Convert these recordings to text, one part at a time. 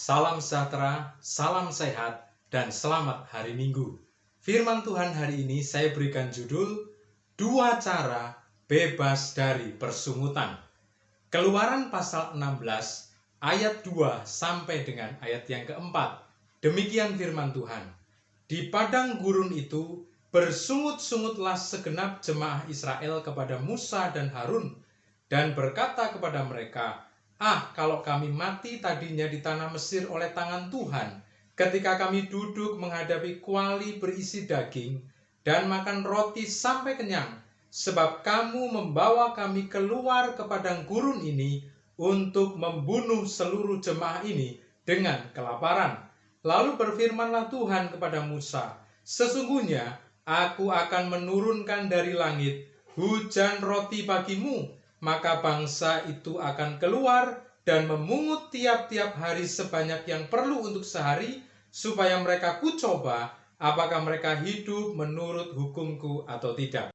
Salam sejahtera, salam sehat, dan selamat hari Minggu. Firman Tuhan hari ini saya berikan judul 2 cara bebas dari persungutan. Keluaran pasal 16 ayat 2 sampai dengan ayat yang keempat. Demikian firman Tuhan. Di padang gurun itu bersungut-sungutlah segenap jemaah Israel kepada Musa dan Harun dan berkata kepada mereka, kalau kami mati tadinya di tanah Mesir oleh tangan Tuhan, ketika kami duduk menghadapi kuali berisi daging dan makan roti sampai kenyang, sebab kamu membawa kami keluar ke padang gurun ini untuk membunuh seluruh jemaah ini dengan kelaparan. Lalu berfirmanlah Tuhan kepada Musa, sesungguhnya aku akan menurunkan dari langit hujan roti bagimu, maka bangsa itu akan keluar dan memungut tiap-tiap hari sebanyak yang perlu untuk sehari, supaya mereka kucoba apakah mereka hidup menurut hukumku atau tidak.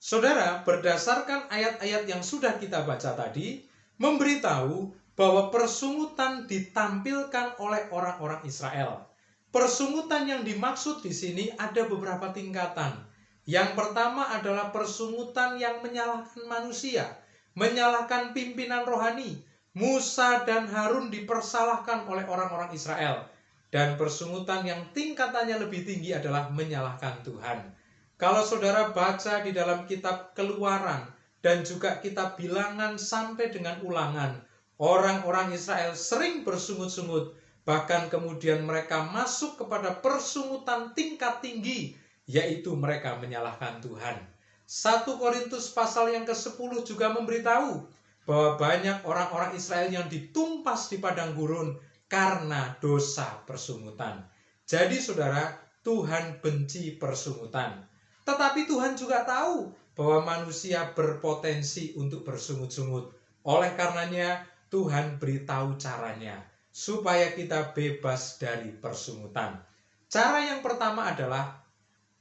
Saudara, berdasarkan ayat-ayat yang sudah kita baca tadi, memberitahu bahwa persungutan ditampilkan oleh orang-orang Israel. Persungutan yang dimaksud di sini ada beberapa tingkatan. Yang pertama adalah persungutan yang menyalahkan manusia, menyalahkan pimpinan rohani. Musa dan Harun dipersalahkan oleh orang-orang Israel. Dan persungutan yang tingkatannya lebih tinggi adalah menyalahkan Tuhan. Kalau saudara baca di dalam kitab Keluaran dan juga kitab Bilangan sampai dengan Ulangan, orang-orang Israel sering bersungut-sungut, bahkan kemudian mereka masuk kepada persungutan tingkat tinggi, yaitu mereka menyalahkan Tuhan. 1 Korintus pasal yang ke-10 juga memberitahu bahwa banyak orang-orang Israel yang ditumpas di padang gurun karena dosa persungutan. Jadi saudara, Tuhan benci persungutan. Tetapi Tuhan juga tahu bahwa manusia berpotensi untuk bersungut-sungut. Oleh karenanya Tuhan beritahu caranya supaya kita bebas dari persungutan. Cara yang pertama adalah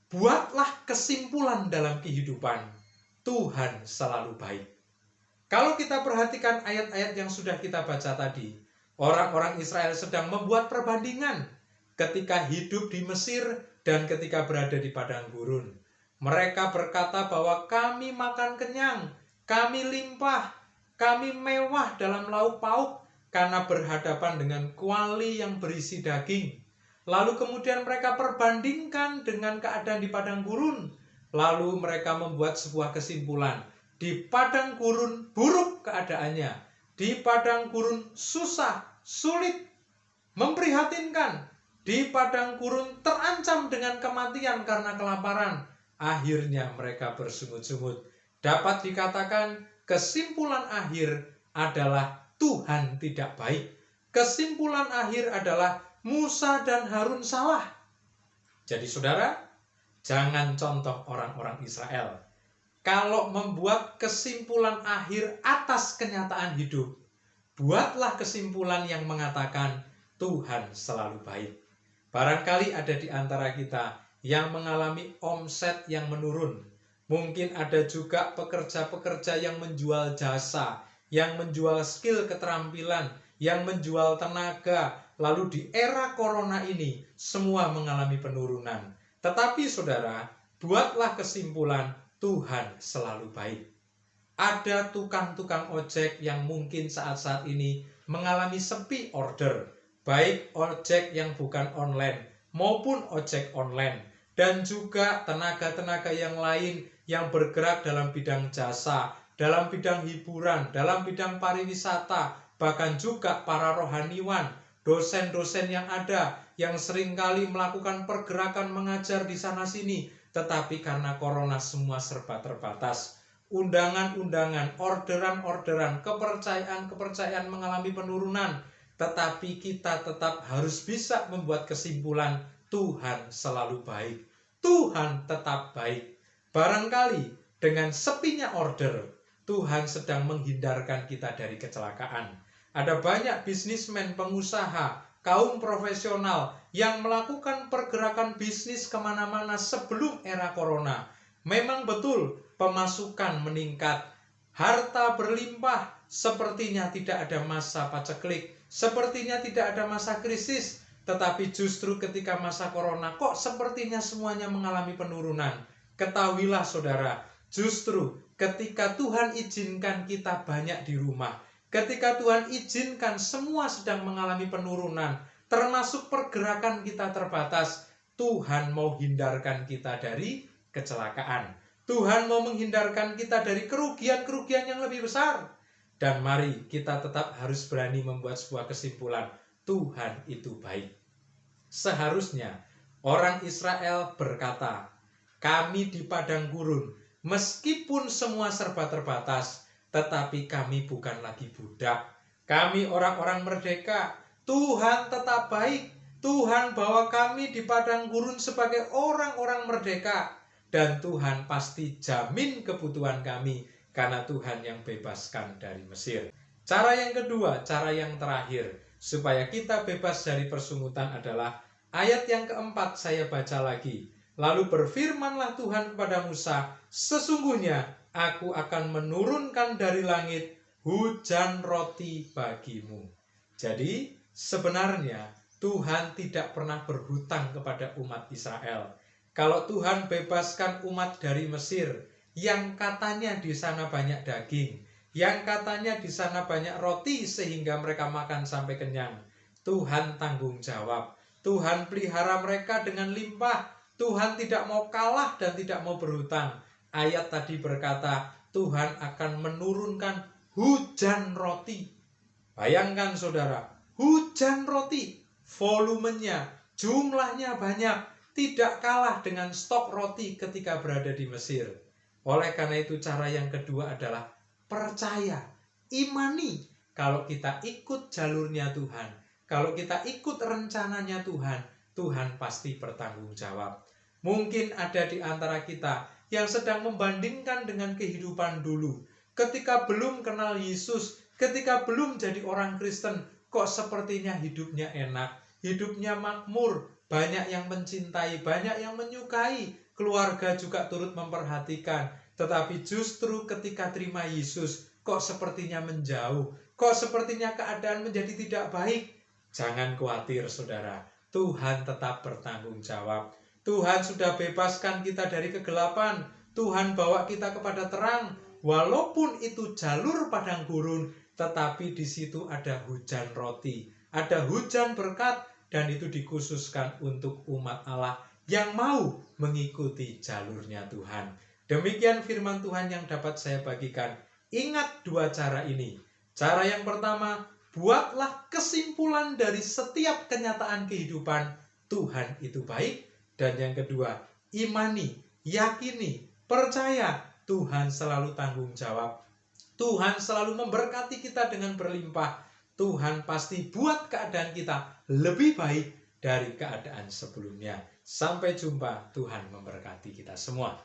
buatlah kesimpulan dalam kehidupan, Tuhan selalu baik. Kalau kita perhatikan ayat-ayat yang sudah kita baca tadi, orang-orang Israel sedang membuat perbandingan ketika hidup di Mesir dan ketika berada di padang gurun. Mereka berkata bahwa kami makan kenyang, kami limpah, kami mewah dalam lauk pauk karena berhadapan dengan kuali yang berisi daging. Lalu kemudian mereka perbandingkan dengan keadaan di padang gurun. Lalu mereka membuat sebuah kesimpulan. Di padang gurun buruk keadaannya. Di padang gurun susah, sulit, memprihatinkan. Di padang gurun terancam dengan kematian karena kelaparan. Akhirnya mereka bersungut-sungut. Dapat dikatakan kesimpulan akhir adalah Tuhan tidak baik. Kesimpulan akhir adalah Musa dan Harun salah. Jadi saudara, jangan contoh orang-orang Israel. Kalau membuat kesimpulan akhir atas kenyataan hidup, buatlah kesimpulan yang mengatakan Tuhan selalu baik. Barangkali ada di antara kita yang mengalami omset yang menurun. Mungkin ada juga pekerja-pekerja yang menjual jasa, yang menjual skill keterampilan, yang menjual tenaga. Lalu di era corona ini semua mengalami penurunan. Tetapi saudara, buatlah kesimpulan Tuhan selalu baik. Ada tukang-tukang ojek yang mungkin saat-saat ini mengalami sepi order, baik ojek yang bukan online maupun ojek online, dan juga tenaga-tenaga yang lain yang bergerak dalam bidang jasa, dalam bidang hiburan, dalam bidang pariwisata, bahkan juga para rohaniwan, dosen-dosen yang ada yang seringkali melakukan pergerakan mengajar di sana-sini, tetapi karena corona semua serba terbatas. Undangan-undangan, orderan-orderan, kepercayaan-kepercayaan mengalami penurunan, tetapi kita tetap harus bisa membuat kesimpulan Tuhan selalu baik. Tuhan tetap baik. Barangkali dengan sepinya order, Tuhan sedang menghindarkan kita dari kecelakaan. Ada banyak bisnismen, pengusaha, kaum profesional yang melakukan pergerakan bisnis kemana-mana sebelum era corona. Memang betul pemasukan meningkat, harta berlimpah, sepertinya tidak ada masa paceklik. sepertinya tidak ada masa krisis, tetapi justru ketika masa corona kok sepertinya semuanya mengalami penurunan. Ketahuilah saudara, justru ketika Tuhan izinkan kita banyak di rumah, ketika Tuhan izinkan semua sedang mengalami penurunan, termasuk pergerakan kita terbatas, Tuhan mau hindarkan kita dari kecelakaan. Tuhan mau menghindarkan kita dari kerugian-kerugian yang lebih besar. Dan mari kita tetap harus berani membuat sebuah kesimpulan, Tuhan itu baik. Seharusnya orang Israel berkata, kami di padang gurun, meskipun semua serba terbatas, tetapi kami bukan lagi budak. Kami orang-orang merdeka, Tuhan tetap baik. Tuhan bawa kami di padang gurun sebagai orang-orang merdeka. Dan Tuhan pasti jamin kebutuhan kami, karena Tuhan yang bebaskan dari Mesir. Cara yang kedua, cara yang terakhir, supaya kita bebas dari persungutan adalah ayat yang keempat saya baca lagi. Lalu berfirmanlah Tuhan kepada Musa, sesungguhnya aku akan menurunkan dari langit hujan roti bagimu. Jadi sebenarnya Tuhan tidak pernah berhutang kepada umat Israel. Kalau Tuhan bebaskan umat dari Mesir, yang katanya di sana banyak daging, yang katanya di sana banyak roti sehingga mereka makan sampai kenyang, Tuhan tanggung jawab. Tuhan pelihara mereka dengan limpah. Tuhan tidak mau kalah dan tidak mau berhutang. Ayat tadi berkata, Tuhan akan menurunkan hujan roti. Bayangkan saudara, hujan roti, volumenya, jumlahnya banyak, tidak kalah dengan stok roti ketika berada di Mesir. Oleh karena itu cara yang kedua adalah percaya, imani. Kalau kita ikut jalurnya Tuhan, kalau kita ikut rencananya Tuhan, Tuhan pasti bertanggung jawab. Mungkin ada di antara kita yang sedang membandingkan dengan kehidupan dulu. Ketika belum kenal Yesus, ketika belum jadi orang Kristen, kok sepertinya hidupnya enak, hidupnya makmur, banyak yang mencintai, banyak yang menyukai, keluarga juga turut memperhatikan. Tetapi justru ketika terima Yesus, kok sepertinya menjauh, kok sepertinya keadaan menjadi tidak baik. Jangan khawatir saudara, Tuhan tetap bertanggung jawab. Tuhan sudah bebaskan kita dari kegelapan, Tuhan bawa kita kepada terang. Walaupun itu jalur padang gurun, tetapi di situ ada hujan roti, ada hujan berkat, dan itu dikhususkan untuk umat Allah yang mau mengikuti jalurnya Tuhan. Demikian firman Tuhan yang dapat saya bagikan. Ingat dua cara ini. Cara yang pertama, buatlah kesimpulan dari setiap kenyataan kehidupan, Tuhan itu baik. Dan yang kedua, imani, yakini, percaya, Tuhan selalu tanggung jawab. Tuhan selalu memberkati kita dengan berlimpah. Tuhan pasti buat keadaan kita lebih baik dari keadaan sebelumnya. Sampai jumpa, Tuhan memberkati kita semua.